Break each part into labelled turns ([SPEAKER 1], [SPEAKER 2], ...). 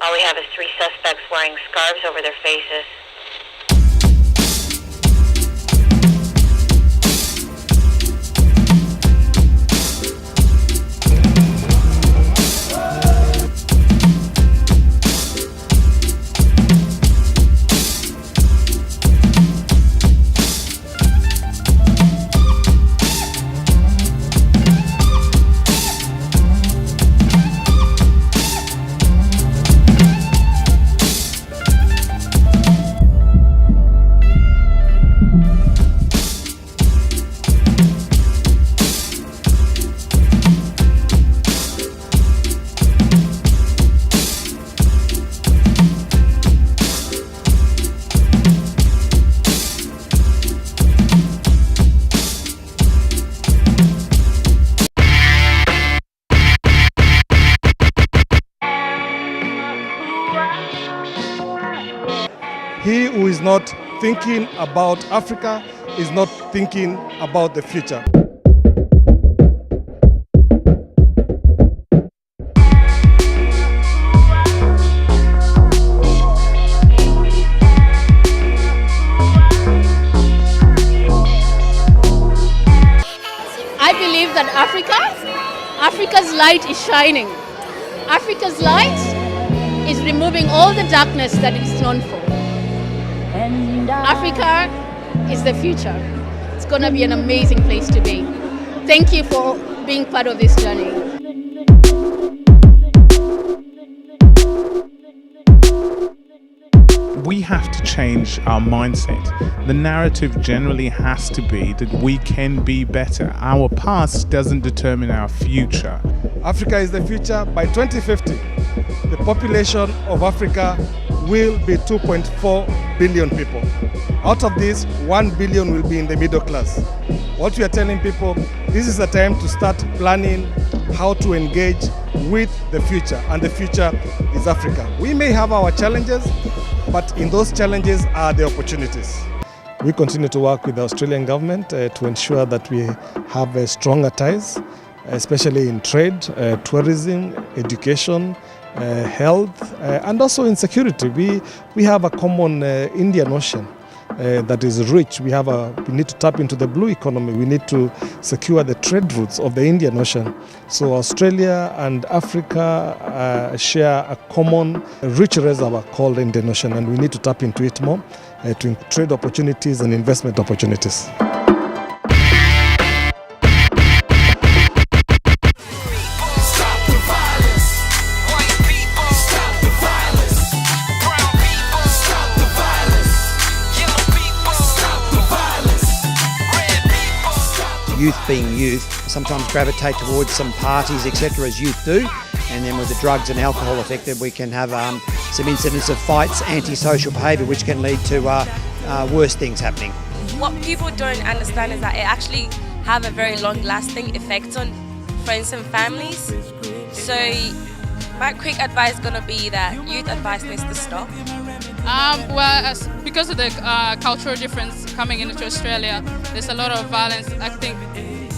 [SPEAKER 1] All we have is 3 suspects wearing scarves over their faces.
[SPEAKER 2] He who is not thinking about Africa is not thinking about the future.
[SPEAKER 3] I believe that Africa's light is shining. Africa's light is removing all the darkness that it is known for. Africa is the future. It's going to be an amazing place to be. Thank you for being part of this journey.
[SPEAKER 4] We have to change our mindset. The narrative generally has to be that we can be better. Our past doesn't determine our future.
[SPEAKER 2] Africa is the future. By 2050, the population of Africa will be 2.4 billion people. Out of this, 1 billion will be in the middle class. What we are telling people, this is the time to start planning how to engage with the future, and the future is Africa. We may have our challenges, but in those challenges are the opportunities. We continue to work with the Australian government to ensure that we have stronger ties, especially in trade, tourism, education, health, and also in security. We have a common Indian Ocean that is rich. We need to tap into the blue economy. We need to secure the trade routes of the Indian Ocean. So Australia and Africa share a common rich reservoir called the Indian Ocean, and we need to tap into it more to trade opportunities and investment opportunities.
[SPEAKER 5] Youth being youth sometimes gravitate towards some parties, etc., as youth do, and then with the drugs and alcohol affected, we can have some incidents of fights, antisocial behaviour, which can lead to worse things happening.
[SPEAKER 6] What people don't understand is that it actually have a very long-lasting effect on friends and families. So my quick advice is going to be that youth advice needs to stop.
[SPEAKER 7] Because of the cultural difference coming into Australia, there's a lot of violence, I think,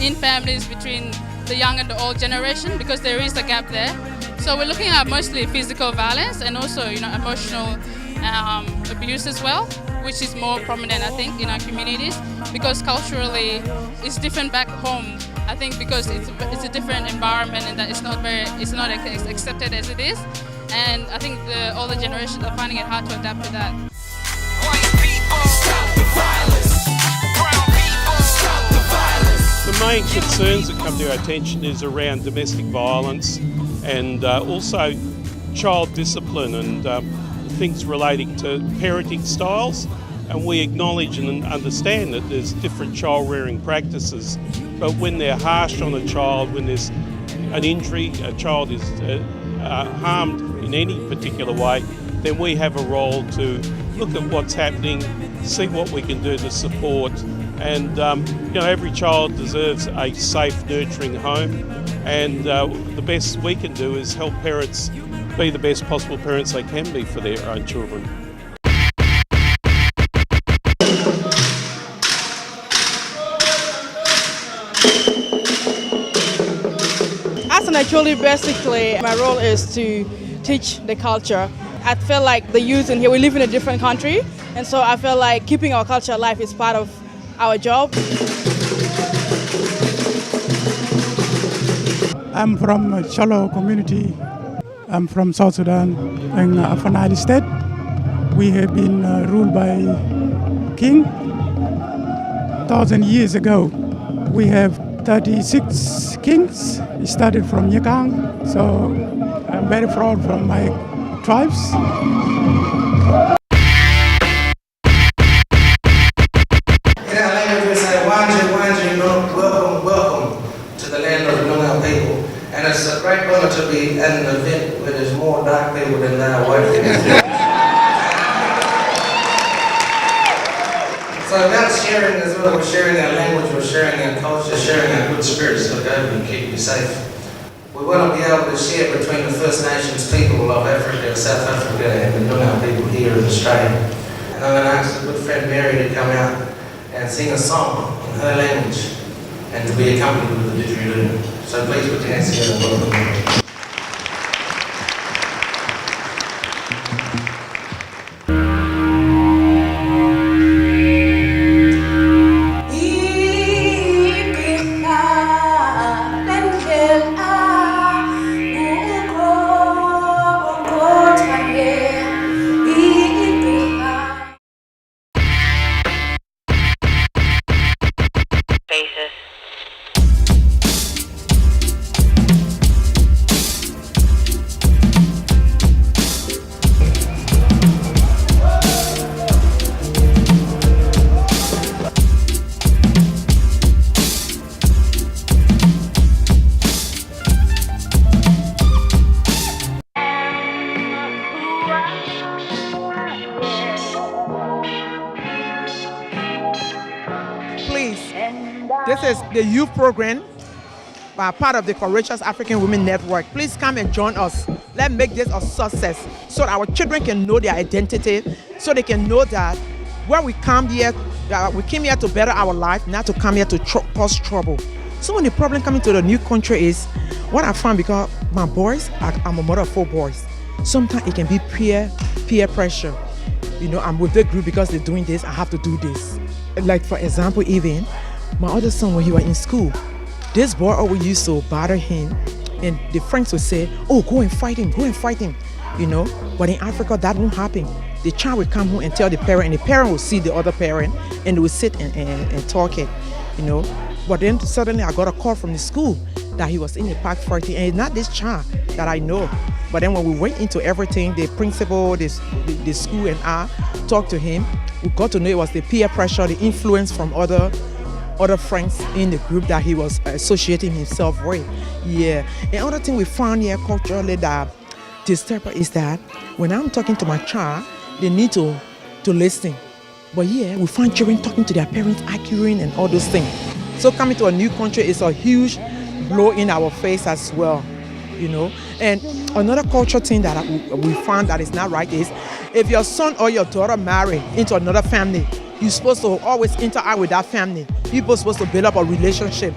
[SPEAKER 7] in families between the young and the old generation, because there is a gap there. So we're looking at mostly physical violence and also, emotional abuse as well, which is more prominent, I think, in our communities, because culturally it's different back home. I think because it's a different environment and that it's not accepted as it is. And I think the older generations are finding it hard to adapt to that.
[SPEAKER 8] White people, stop the violence. Brown people, stop the violence.
[SPEAKER 9] The main concerns that come to our attention is around domestic violence and also child discipline and things relating to parenting styles. And we acknowledge and understand that there's different child rearing practices, but when they're harsh on a child, when there's an injury, a child is harmed in any particular way, then we have a role to look at what's happening, see what we can do to support. And every child deserves a safe, nurturing home, and the best we can do is help parents be the best possible parents they can be for their own children.
[SPEAKER 10] As an actually, basically, my role is to teach the culture. I feel like the youth in here, we live in a different country, and so I feel like keeping our culture alive is part of our job.
[SPEAKER 11] I'm from Shalo community. I'm from South Sudan in Afan Ali State. We have been ruled by king 1,000 years ago. We have 36 kings. It started from Nyakang, so I'm very proud from my tribes.
[SPEAKER 12] In our language we say, Wanji, welcome, welcome to the land of the Noongar people. And it's a great honor to be at an event where there's more dark people than there are white people. So about sharing as well, we're sharing our language, we're sharing our culture, sharing our good spirits, so God will keep you safe. We want to be able to share between the First Nations people of Africa, South Africa, and the Noongar people here in Australia. And I'm going to ask a good friend Mary to come out and sing a song in her language and to be accompanied with the didgeridoo. So please put your hands together and welcome Mary.
[SPEAKER 13] This is the youth program, part of the Courageous African Women Network. Please come and join us. Let's make this a success so that our children can know their identity, so they can know that when we come here, we came here to better our life, not to come here to cause trouble. So when the problem coming to the new country is, what I found, because my boys, I'm a mother of 4 boys, sometimes it can be peer pressure. You know, I'm with the group because they're doing this, I have to do this. Like for example, even my other son, when he was in school, this boy always used to bother him, and the friends would say, oh, go and fight him, you know. But in Africa, that won't happen. The child will come home and tell the parent, and the parent will see the other parent, and they will sit and talk it, you know. But then suddenly I got a call from the school that he was in the park fighting, and it's not this child that I know. But then when we went into everything, the principal, the school and I talked to him, we got to know it was the peer pressure, the influence from other friends in the group that he was associating himself with. Yeah. Another thing we found here culturally that disturbs is that when I'm talking to my child, they need to listen. But yeah, we find children talking to their parents, arguing and all those things. So coming to a new country is a huge blow in our face as well, you know. And another cultural thing that we found that is not right is, if your son or your daughter marry into another family, you're supposed to always interact with that family. People are supposed to build up a relationship.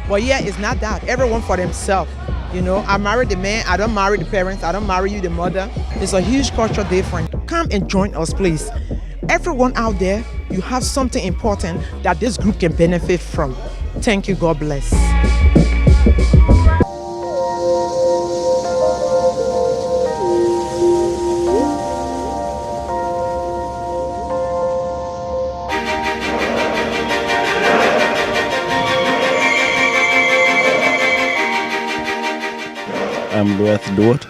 [SPEAKER 13] But yeah, it's not that. Everyone for themselves. You know, I marry the man, I don't marry the parents, I don't marry you, the mother. It's a huge cultural difference. Come and join us, please. Everyone out there, you have something important that this group can benefit from. Thank you, God bless.
[SPEAKER 14] I'm Lueth Duot.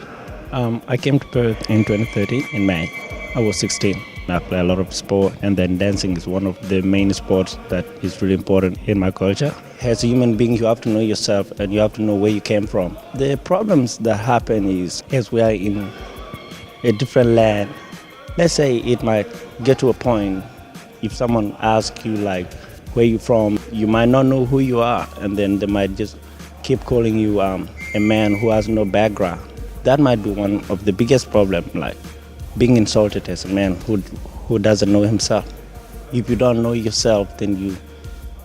[SPEAKER 14] I came to Perth in 2013 in May. I was 16. I play a lot of sport, and then dancing is one of the main sports that is really important in my culture. As a human being, you have to know yourself and you have to know where you came from. The problems that happen is, as we are in a different land, let's say it might get to a point, if someone asks you like, where you from, you might not know who you are, and then they might just keep calling you a man who has no background. That might be one of the biggest problems, like being insulted as a man who doesn't know himself. If you don't know yourself, then you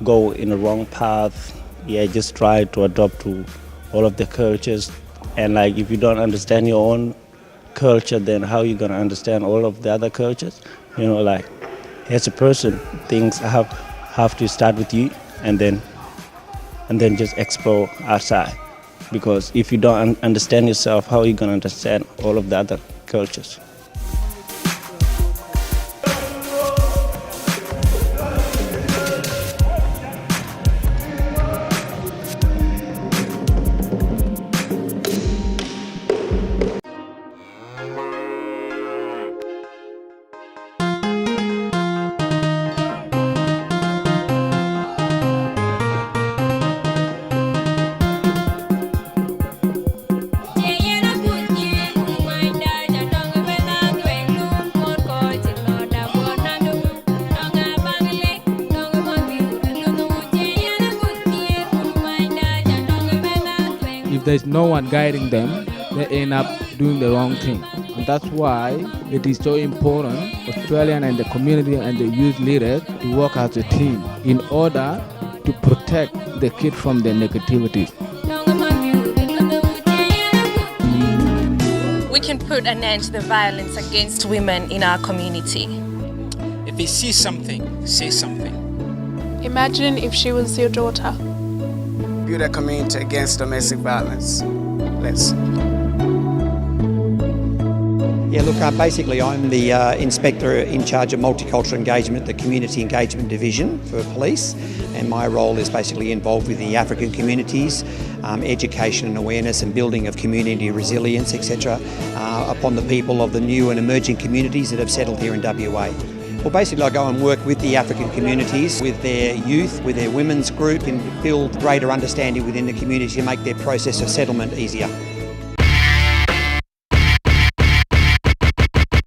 [SPEAKER 14] go in the wrong path. Yeah, just try to adopt to all of the cultures. And like, if you don't understand your own culture, then how you going to understand all of the other cultures? You know, like as a person, things have to start with you and then just explore outside. Because if you don't understand yourself, how are you going to understand all of the other cultures?
[SPEAKER 15] If there's no one guiding them, they end up doing the wrong thing. And that's why it is so important, Australian and the community and the youth leaders to work as a team in order to protect the kid from the negativity.
[SPEAKER 6] We can put an end to the violence against women in our community.
[SPEAKER 16] If you see something, say something.
[SPEAKER 17] Imagine if she was your daughter.
[SPEAKER 18] Build a community against domestic violence. Let's.
[SPEAKER 5] Yeah, look, basically I'm the inspector in charge of multicultural engagement, the community engagement division for police, and my role is basically involved with the African communities, education and awareness and building of community resilience, etc., upon the people of the new and emerging communities that have settled here in WA. Well, basically I go and work with the African communities, with their youth, with their women's group, and build greater understanding within the community to make their process of settlement easier.